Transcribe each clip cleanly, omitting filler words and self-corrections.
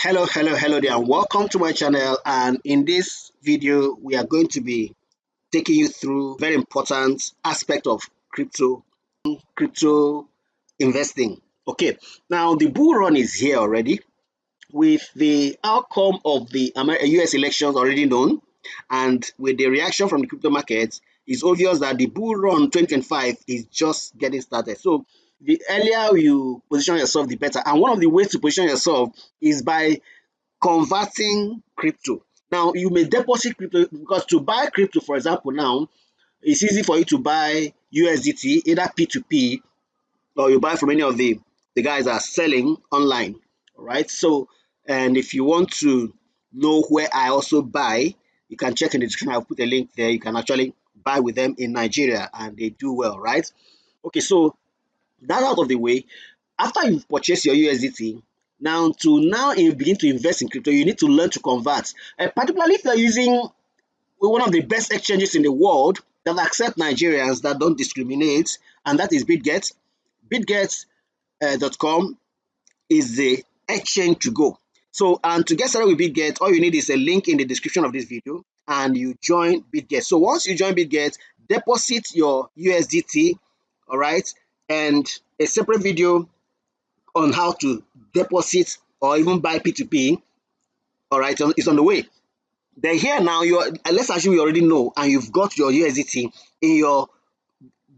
Hello there, and welcome to my channel. And in this video we are going to be taking you through very important aspect of crypto investing. Okay, now the bull run is here already, with the outcome of the US elections already known, and with the reaction from the crypto markets. It's obvious that the bull run 2025 is just getting started. So the earlier you position yourself, the better. And one of the ways to position yourself is by converting crypto. Now, you may deposit crypto, because to buy crypto, for example, now it's easy for you to buy USDT, either P2P, or you buy from any of the guys that are selling online. All right. So, and if you want to know where I also buy, you can check in the description. I'll put a link there. You can actually buy with them in Nigeria, and they do well, right? Okay, so that out of the way, after you've purchased your USDT, now you begin to invest in crypto, you need to learn to convert. Particularly if you're using one of the best exchanges in the world that accept Nigerians, that don't discriminate, and that is BitGet. BitGet.com is the exchange to go. So, and to get started with BitGet, all you need is a link in the description of this video, and you join BitGet. So once you join BitGet, deposit your USDT, all right, and a separate video on how to deposit or even buy P2P, all right, is on the way. Then here now, let's assume you already know and you've got your USDT in your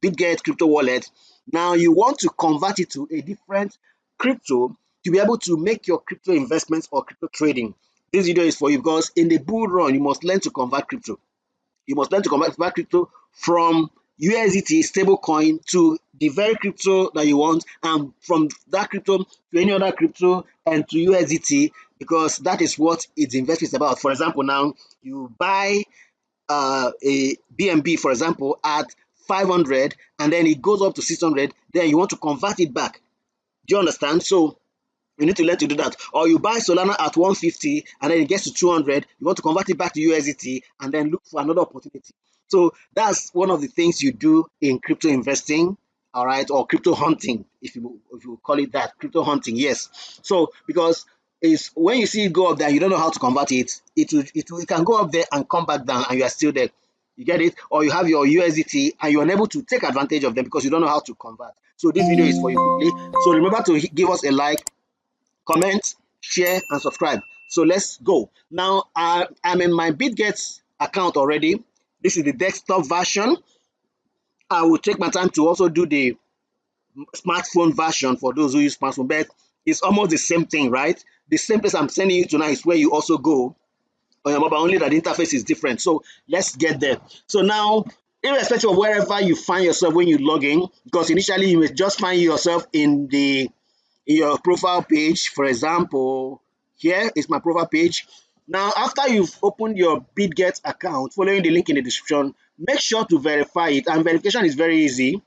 BitGet crypto wallet. Now you want to convert it to a different crypto to be able to make your crypto investments or crypto trading. This video is for you, because in the bull run, you must learn to convert crypto. You must learn to convert crypto from USDT stablecoin to the very crypto that you want, and from that crypto to any other crypto and to USDT, because that is what its investment is about. For example, now you buy a BNB, for example, at 500, and then it goes up to 600, then you want to convert it back. Do you understand? So you need to learn to do that. Or you buy Solana at 150 and then it gets to 200, you want to convert it back to USDT and then look for another opportunity. So that's one of the things you do in crypto investing, all right, or crypto hunting, if you call it that, crypto hunting, yes. So because it's when you see it go up there, you don't know how to convert it, it can go up there and come back down and you are still there. You get it? Or you have your USDT and you're unable to take advantage of them because you don't know how to convert. So this video is for you quickly. So remember to give us a like, comment, share, and subscribe. So let's go. Now I'm in my BitGet account already. This is the desktop version. I will take my time to also do the smartphone version for those who use smartphone, but it's almost the same thing, right? The same place I'm sending you to now is where you also go on your mobile, only that the interface is different. So let's get there. So now, irrespective of wherever you find yourself when you log in, because initially you may just find yourself in your profile page. For example, here is my profile page. Now, after you've opened your BitGet account, following the link in the description, make sure to verify it. And verification is very easy.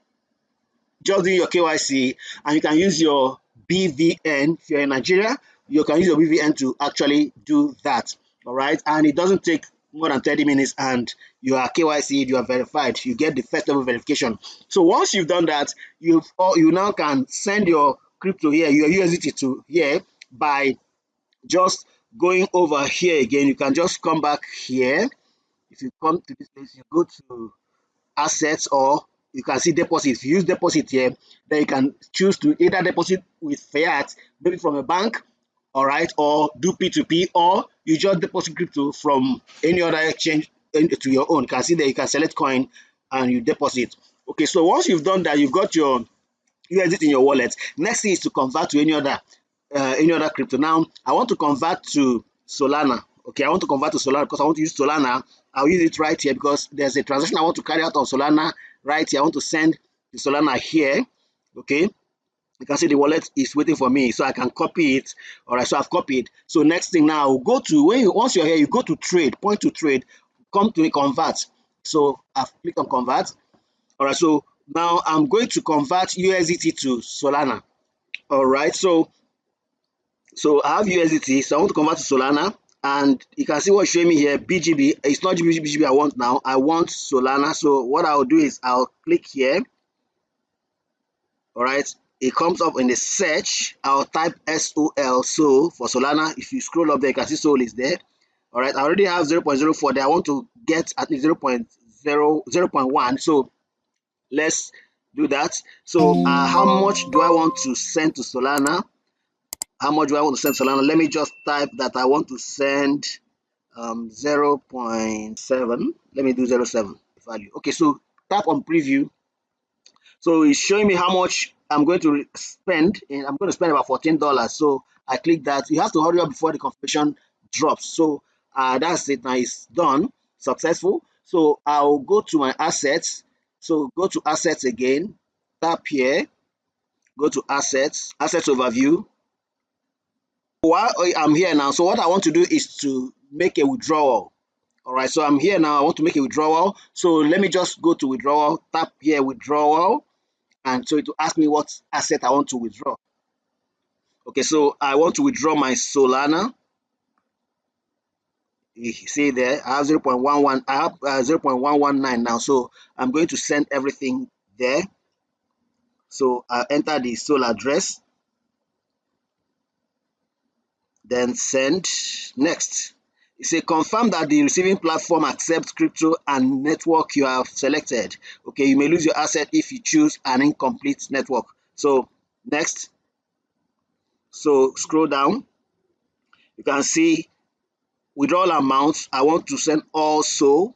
Just do your KYC, and you can use your BVN. If you're in Nigeria, you can use your BVN to actually do that. All right, and it doesn't take more than 30 minutes, and you are KYC, you are verified. You get the first level verification. So once you've done that, you now can send your crypto here, your USDT to here, by just going over here again. You can just come back here. If you come to this place, you go to assets, or you can see deposit. If you use deposit here, then you can choose to either deposit with fiat, maybe from a bank, all right, or do P2P, or you just deposit crypto from any other exchange to your own. You can see that you can select coin and you deposit. Okay, so once you've done that, you've got your USDT in your wallet. Next thing is to convert to any other crypto. Now I want to convert to Solana. Okay, I want to convert to Solana because I want to use Solana. I'll use it right here because there's a transaction I want to carry out on Solana right here. I want to send the Solana here. Okay, you can see the wallet is waiting for me, so I can copy it. All right, so I've copied. So next thing now, go to once you're here, you go to trade, point to trade, come to convert. So I've clicked on convert. All right, so now I'm going to convert USDT to Solana. All right, so I have USDT, so I want to convert to Solana, and you can see what's showing me here, BGB. It's not BGB I want now. I want Solana. So what I'll do is I'll click here. All right, it comes up in the search. I'll type SOL, so for Solana. If you scroll up there, you can see Sol is there. All right, I already have 0.04 there. I want to get at least 0.1. So let's do that. So how much do I want to send to Solana? How much do I want to send Solana? Let me just type that I want to send 0.7. Let me do 0.7 value. Okay, so tap on preview. So it's showing me how much I'm going to spend, and I'm going to spend about $14. So I click that. You have to hurry up before the confirmation drops. So that's it. Now it's done, successful. So I'll go to my assets. So go to assets again, tap here, go to assets overview. While I'm here now, so what I want to do is to make a withdrawal. All right, so I'm here now. I want to make a withdrawal. So let me just go to withdrawal, tap here, withdrawal. And so it will ask me what asset I want to withdraw. Okay, so I want to withdraw my Solana. You see there, I have 0.11, I have 0.119 now. So I'm going to send everything there. So I enter the Sol address, then send. Next. You say confirm that the receiving platform accepts crypto and network you have selected. Okay, you may lose your asset if you choose an incomplete network. So next. So scroll down. You can see withdrawal amount. I want to send also.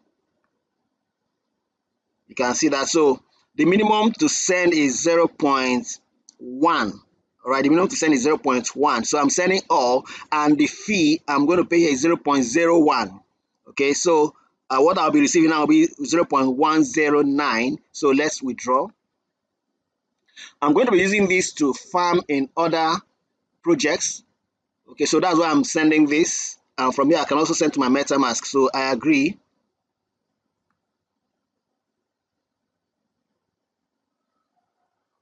You can see that. So the minimum to send is 0.1. All right, the minimum to send is 0.1. So I'm sending all, and the fee I'm going to pay here is 0.01. Okay, so what I'll be receiving now will be 0.109. So let's withdraw. I'm going to be using this to farm in other projects. Okay, so that's why I'm sending this. And from here, I can also send to my MetaMask. So I agree.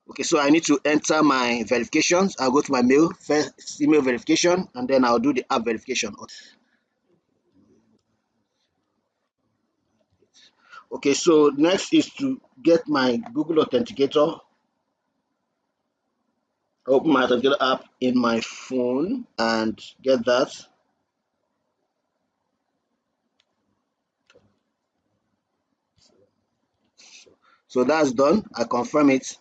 Okay, so I need to enter my verifications. I'll go to my mail, first email verification, and then I'll do the app verification. Okay, so next is to get my Google Authenticator. Open my Authenticator app in my phone and get that. So that's done. I confirm it.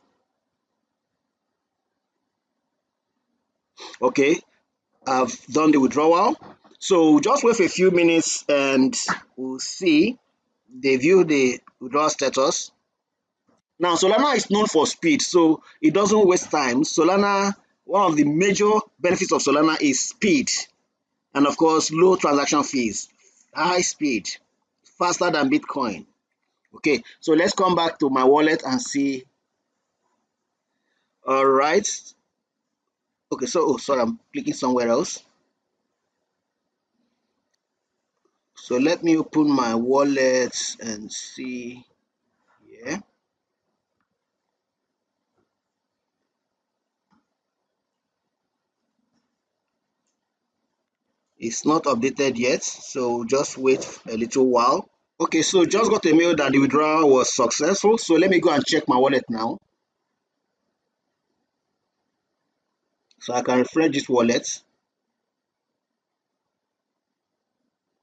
Okay, I've done the withdrawal. So just wait for a few minutes and we'll see. They view the withdrawal status. Now, Solana is known for speed, so it doesn't waste time. Solana, one of the major benefits of Solana is speed, and of course, low transaction fees, high speed, faster than Bitcoin. Okay, so let's come back to my wallet and see. All right. Okay, so sorry, I'm clicking somewhere else. So let me open my wallet and see here. It's not updated yet, so just wait a little while. Okay, so just got a mail that the withdrawal was successful. So let me go and check my wallet now. So I can refresh this wallet.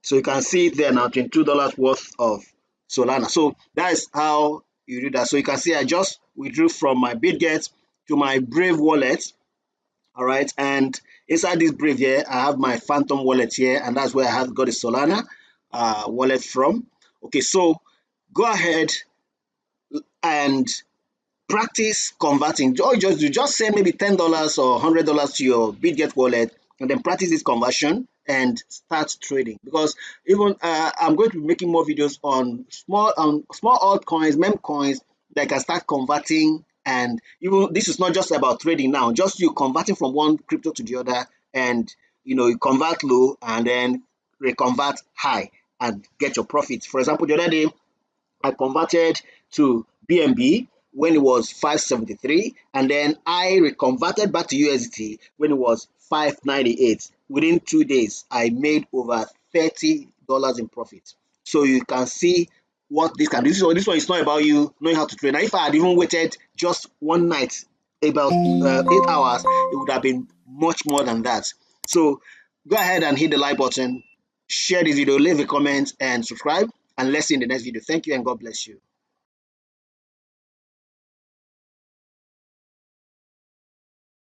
So you can see it there now, $22 worth of Solana. So that is how you do that. So you can see I just withdrew from my BitGet to my Brave wallet. All right, and inside this Brave here, I have my Phantom wallet here, and that's where I have got the Solana wallet from. Okay, so go ahead and practice converting. All you just do, just send maybe $10 or $100 to your BitGet wallet, and then practice this conversion and start trading. Because even I'm going to be making more videos on small altcoins, meme coins that can start converting. And even this is not just about trading now, just you converting from one crypto to the other, and you convert low and then reconvert high and get your profits. For example, the other day I converted to BNB when it was 573, and then I reconverted back to USDT when it was 598. Within 2 days, I made over $30 in profit. So you can see what this can do. This one is not about you knowing how to trade. Now, if I had even waited just one night about 8 hours, it would have been much more than that. So go ahead and hit the like button, share this video, leave a comment, and subscribe. And let's see you in the next video. Thank you and God bless you.